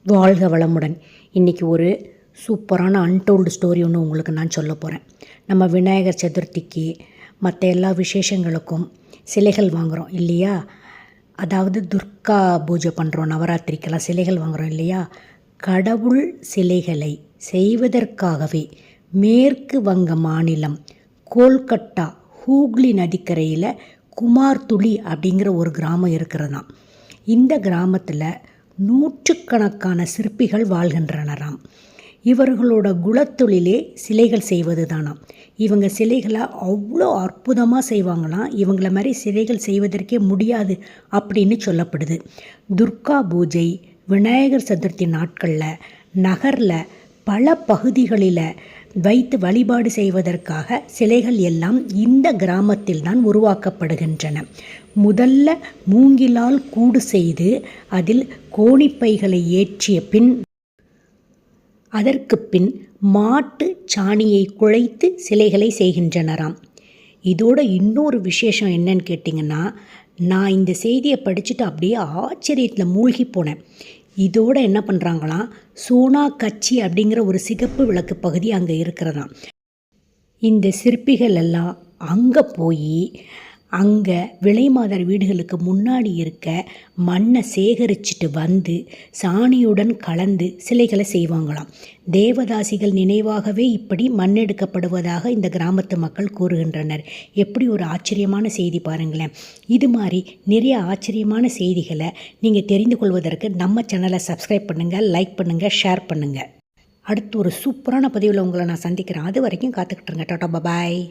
வாழ்க வளமுடன். இன்றைக்கி ஒரு சூப்பரான அன்டோல்டு ஸ்டோரி ஒன்று உங்களுக்கு நான் சொல்ல போகிறேன். நம்ம விநாயகர் சதுர்த்திக்கு மற்ற எல்லா விசேஷங்களுக்கும் சிலைகள் வாங்குகிறோம் இல்லையா? அதாவது துர்கா பூஜை பண்ணுறோம், நவராத்திரிக்கெல்லாம் சிலைகள் வாங்குகிறோம் இல்லையா? கடவுள் சிலைகளை செய்வதற்காகவே மேற்கு வங்க மாநிலம் கோல்கட்டா ஹூக்ளி நதிக்கரையில் குமார்துளி அப்படிங்கிற ஒரு கிராமம் இருக்கிறதாம். இந்த கிராமத்தில் நூற்றுக்கணக்கான சிற்பிகள் வாழ்கின்றனராம். இவர்களோட குலத்தொழிலே சிலைகள் செய்வது தானாம். இவங்க சிலைகளை அவ்வளோ அற்புதமாக செய்வாங்களாம். இவங்கள மாதிரி சிலைகள் செய்வதற்கே முடியாது அப்படின்னு சொல்லப்படுது. துர்கா பூஜை, விநாயகர் சதுர்த்தி நாட்களில் நகரில் பல பகுதிகளில் வைத்து வழிபாடு செய்வதற்காக சிலைகள் எல்லாம் இந்த கிராமத்தில் தான் உருவாக்கப்படுகின்றன. முதல்ல மூங்கிலால் கூடு செய்து அதில் கோணிப்பைகளை ஏற்றிய பின் அதற்கு பின் மாட்டு சாணியை குழைத்து சிலைகளை செய்கின்றனராம். இதோட இன்னொரு விசேஷம் என்னன்னு கேட்டிங்கன்னா, நான் இந்த செய்தியை படிச்சுட்டு அப்படியே ஆச்சரியத்தில் மூழ்கி போனேன். இதோடு என்ன பண்ணுறாங்களாம், சோனா கச்சி அப்படிங்கிற ஒரு சிகப்பு விளக்கு பகுதி அங்கே இருக்கிறதாம். இந்த சிற்பிகள் எல்லாம் அங்கே போய் அங்கே விலைமாதர் வீடுகளுக்கு முன்னாடி இருக்க மண்ணை சேகரிச்சுட்டு வந்து சாணியுடன் கலந்து சிலைகளை செய்வாங்களாம். தேவதாசிகள் நினைவாகவே இப்படி மண் எடுக்கப்படுவதாக இந்த கிராமத்து மக்கள் கூறுகின்றனர். எப்படி ஒரு ஆச்சரியமான செய்தி பாருங்களேன். இது மாதிரி நிறைய ஆச்சரியமான செய்திகளை நீங்கள் தெரிந்து கொள்வதற்கு நம்ம சேனலை சப்ஸ்கிரைப் பண்ணுங்கள், லைக் பண்ணுங்கள், ஷேர் பண்ணுங்கள். அடுத்து ஒரு சூப்பரான பதிவில் உங்களை நான் சந்திக்கிறேன். அது வரைக்கும் காத்துக்கிட்டுருங்க. டாடா, பாய்.